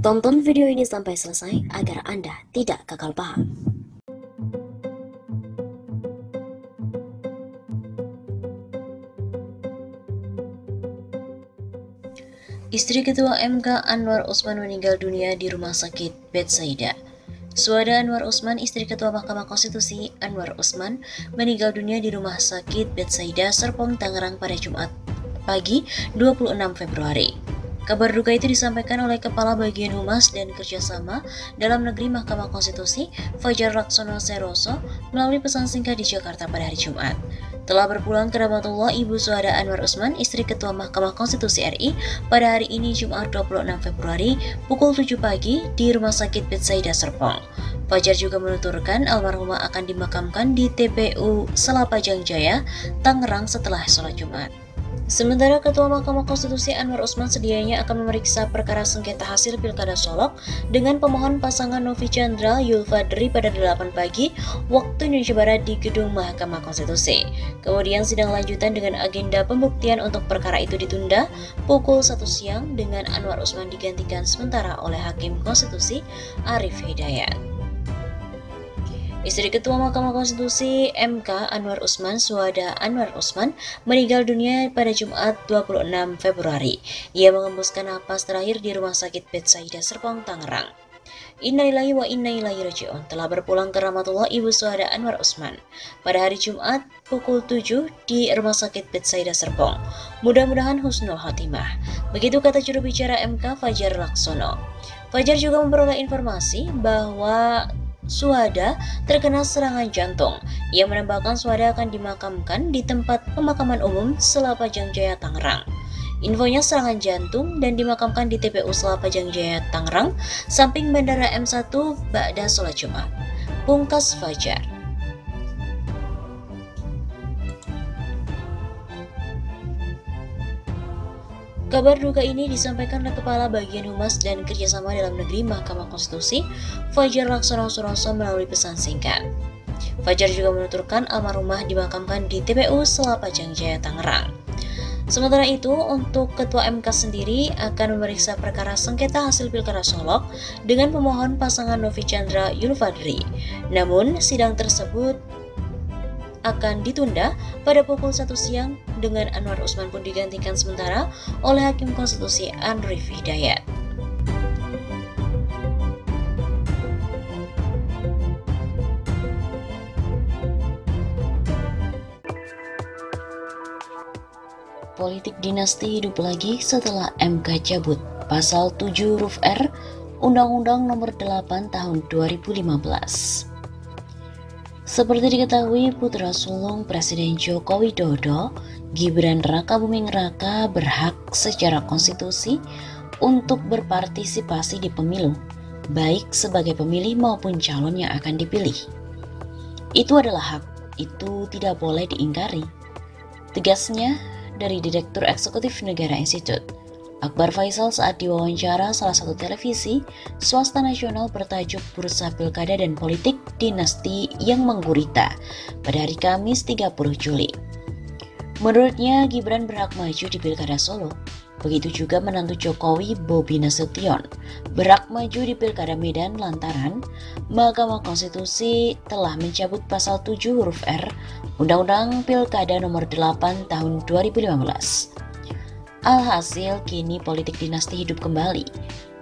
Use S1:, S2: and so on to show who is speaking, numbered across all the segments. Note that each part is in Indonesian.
S1: Tonton video ini sampai selesai agar Anda tidak gagal paham. Istri Ketua MK Anwar Usman meninggal dunia di Rumah Sakit Bethsaida. Suhada Anwar Usman, istri Ketua Mahkamah Konstitusi Anwar Usman, meninggal dunia di Rumah Sakit Bethsaida, Serpong, Tangerang pada Jumat pagi 26 Februari. Kabar duka itu disampaikan oleh Kepala Bagian Humas dan Kerjasama Dalam Negeri Mahkamah Konstitusi Fajar Laksono Seroso melalui pesan singkat di Jakarta pada hari Jumat. Telah berpulang ke rahmatullah Ibu Suhada Anwar Usman, istri Ketua Mahkamah Konstitusi RI, pada hari ini Jumat 26 Februari pukul 7 pagi di Rumah Sakit Bethsaida Serpong. Fajar juga menuturkan almarhumah akan dimakamkan di TPU Selapajang Jaya, Tangerang setelah sholat Jumat. Sementara Ketua Mahkamah Konstitusi Anwar Usman sedianya akan memeriksa perkara sengketa hasil Pilkada Solok dengan pemohon pasangan Novi Chandra Yulfadri pada 8 pagi waktu Indonesia Barat di Gedung Mahkamah Konstitusi. Kemudian sidang lanjutan dengan agenda pembuktian untuk perkara itu ditunda pukul 1 siang dengan Anwar Usman digantikan sementara oleh Hakim Konstitusi Arief Hidayat. Istri Ketua Mahkamah Konstitusi MK Anwar Usman, Suhada Anwar Usman, meninggal dunia pada Jumat 26 Februari. Ia mengembuskan napas terakhir di Rumah Sakit Bethsaida Serpong, Tangerang. Innalillahi wa inna ilaihi raji'un. Telah berpulang ke rahmatullah Ibu Suhada Anwar Usman pada hari Jumat pukul 7 di Rumah Sakit Bethsaida Serpong. Mudah-mudahan husnul khotimah. Begitu kata juru bicara MK Fajar Laksono. Fajar juga memperoleh informasi bahwa Suhada terkena serangan jantung. Ia menambahkan Suhada akan dimakamkan di tempat pemakaman umum Selapajang Jaya, Tangerang. Infonya serangan jantung dan dimakamkan di TPU Selapajang Jaya, Tangerang, samping Bandara M1 ba'da sholat Jumat. Pungkas Fajar. Kabar duka ini disampaikan oleh Kepala Bagian Humas dan Kerjasama Dalam Negeri Mahkamah Konstitusi Fajar Laksono Seroso melalui pesan singkat. Fajar juga menuturkan almarhumah dimakamkan di TPU Selapajang Jaya, Tangerang. Sementara itu, untuk Ketua MK sendiri akan memeriksa perkara sengketa hasil Pilkada Solok dengan pemohon pasangan Novi Chandra Yulfadri. Namun, sidang tersebut akan ditunda pada pukul 1 siang dengan Anwar Usman pun digantikan sementara oleh Hakim Konstitusi Arief Hidayat. Politik dinasti hidup lagi setelah MK cabut Pasal 7 huruf R Undang-Undang Nomor 8 Tahun 2015. Seperti diketahui, putra sulung Presiden Joko Widodo, Gibran Rakabuming Raka, berhak secara konstitusi untuk berpartisipasi di pemilu, baik sebagai pemilih maupun calon yang akan dipilih. Itu adalah hak, itu tidak boleh diingkari. Tegasnya dari Direktur Eksekutif Negara Institute, Akbar Faisal saat diwawancara salah satu televisi swasta nasional bertajuk Bursa Pilkada dan Politik Dinasti yang Menggurita pada hari Kamis 30 Juli. Menurutnya, Gibran berhak maju di Pilkada Solo. Begitu juga menantu Jokowi, Bobi Nasution, berhak maju di Pilkada Medan lantaran Mahkamah Konstitusi telah mencabut Pasal 7 huruf R Undang-Undang Pilkada Nomor 8 Tahun 2015. Alhasil, kini politik dinasti hidup kembali.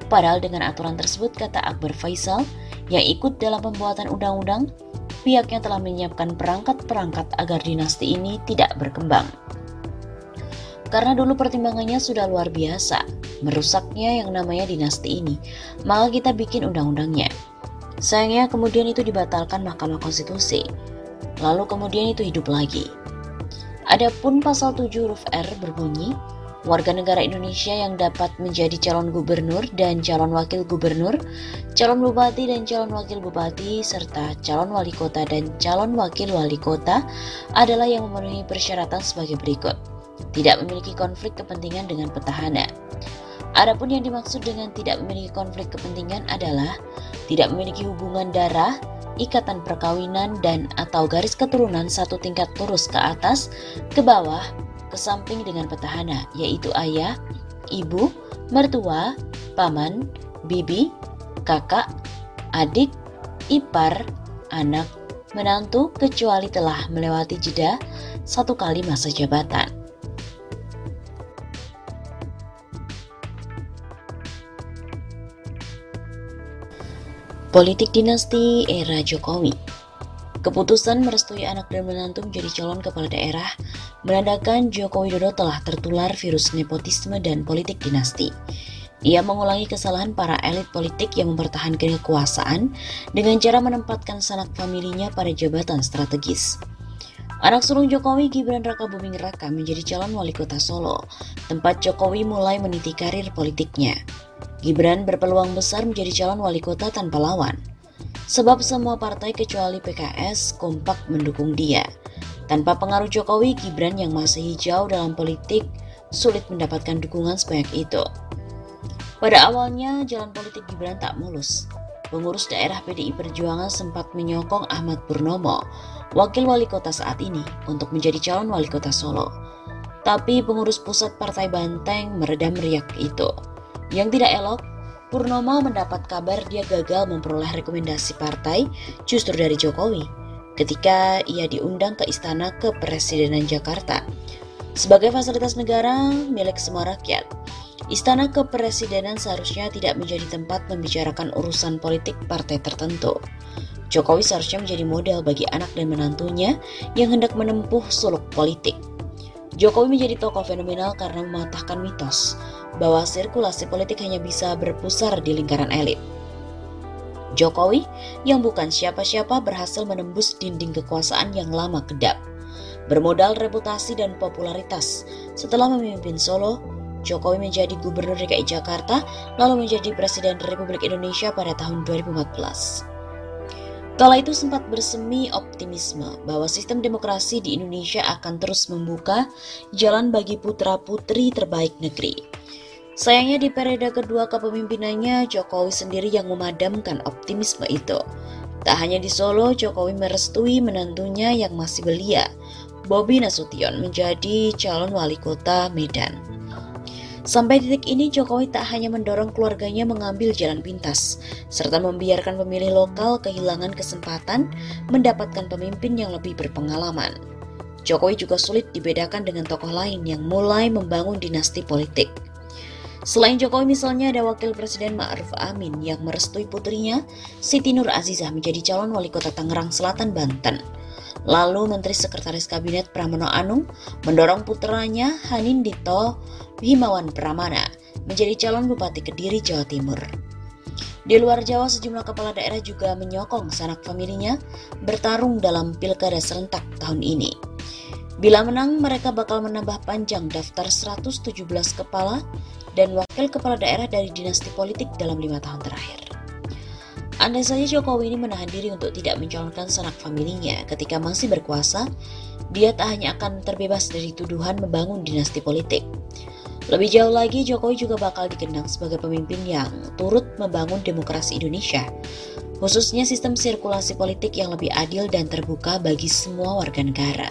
S1: Padahal dengan aturan tersebut, kata Akbar Faisal, yang ikut dalam pembuatan undang-undang, pihaknya telah menyiapkan perangkat-perangkat agar dinasti ini tidak berkembang. Karena dulu pertimbangannya sudah luar biasa, merusaknya yang namanya dinasti ini, maka kita bikin undang-undangnya. Sayangnya kemudian itu dibatalkan Mahkamah Konstitusi, lalu kemudian itu hidup lagi. Adapun Pasal 7 huruf R berbunyi, warga negara Indonesia yang dapat menjadi calon gubernur dan calon wakil gubernur, calon bupati dan calon wakil bupati, serta calon wali kota dan calon wakil wali kota adalah yang memenuhi persyaratan sebagai berikut. Tidak memiliki konflik kepentingan dengan petahana. Adapun yang dimaksud dengan tidak memiliki konflik kepentingan adalah tidak memiliki hubungan darah, ikatan perkawinan dan atau garis keturunan satu tingkat lurus ke atas, ke bawah, ke samping dengan petahana, yaitu ayah, ibu, mertua, paman, bibi, kakak, adik, ipar, anak, menantu kecuali telah melewati jeda 1 kali masa jabatan. Politik dinasti era Jokowi. Keputusan merestui anak dan menantu menjadi calon kepala daerah menandakan Joko Widodo telah tertular virus nepotisme dan politik dinasti. Ia mengulangi kesalahan para elit politik yang mempertahankan kekuasaan dengan cara menempatkan sanak familinya pada jabatan strategis. Anak sulung Jokowi, Gibran Raka Buming Raka, menjadi calon wali kota Solo, tempat Jokowi mulai meniti karir politiknya. Gibran berpeluang besar menjadi calon wali kota tanpa lawan, sebab semua partai kecuali PKS kompak mendukung dia. Tanpa pengaruh Jokowi, Gibran yang masih hijau dalam politik sulit mendapatkan dukungan sebanyak itu. Pada awalnya, jalan politik Gibran tak mulus. Pengurus daerah PDI Perjuangan sempat menyokong Ahmad Purnomo, wakil wali kota saat ini, untuk menjadi calon wali kota Solo. Tapi pengurus pusat Partai Banteng meredam riak itu. Yang tidak elok, Purnomo mendapat kabar dia gagal memperoleh rekomendasi partai justru dari Jokowi ketika ia diundang ke Istana Kepresidenan Jakarta. Sebagai fasilitas negara milik semua rakyat, Istana Kepresidenan seharusnya tidak menjadi tempat membicarakan urusan politik partai tertentu. Jokowi seharusnya menjadi model bagi anak dan menantunya yang hendak menempuh suluk politik. Jokowi menjadi tokoh fenomenal karena mematahkan mitos bahwa sirkulasi politik hanya bisa berpusar di lingkaran elit. Jokowi yang bukan siapa-siapa berhasil menembus dinding kekuasaan yang lama kedap. Bermodal reputasi dan popularitas, setelah memimpin Solo, Jokowi menjadi Gubernur DKI Jakarta, lalu menjadi Presiden Republik Indonesia pada tahun 2014. Kala itu sempat bersemi optimisme bahwa sistem demokrasi di Indonesia akan terus membuka jalan bagi putra-putri terbaik negeri. Sayangnya di periode kedua kepemimpinannya, Jokowi sendiri yang memadamkan optimisme itu. Tak hanya di Solo, Jokowi merestui menantunya yang masih belia, Bobi Nasution, menjadi calon wali kota Medan. Sampai titik ini, Jokowi tak hanya mendorong keluarganya mengambil jalan pintas, serta membiarkan pemilih lokal kehilangan kesempatan mendapatkan pemimpin yang lebih berpengalaman. Jokowi juga sulit dibedakan dengan tokoh lain yang mulai membangun dinasti politik. Selain Jokowi, misalnya ada Wakil Presiden Ma'ruf Amin yang merestui putrinya, Siti Nur Azizah, menjadi calon wali kota Tangerang Selatan, Banten. Lalu Menteri Sekretaris Kabinet Pramono Anung mendorong putranya Hanindito Himawan Pramana menjadi calon Bupati Kediri, Jawa Timur. Di luar Jawa, sejumlah kepala daerah juga menyokong sanak familinya bertarung dalam pilkada serentak tahun ini. Bila menang, mereka bakal menambah panjang daftar 117 kepala dan wakil kepala daerah dari dinasti politik dalam 5 tahun terakhir. Andai saja Jokowi ini menahan diri untuk tidak mencalonkan sanak familinya ketika masih berkuasa, dia tak hanya akan terbebas dari tuduhan membangun dinasti politik. Lebih jauh lagi, Jokowi juga bakal dikenang sebagai pemimpin yang turut membangun demokrasi Indonesia, khususnya sistem sirkulasi politik yang lebih adil dan terbuka bagi semua warga negara.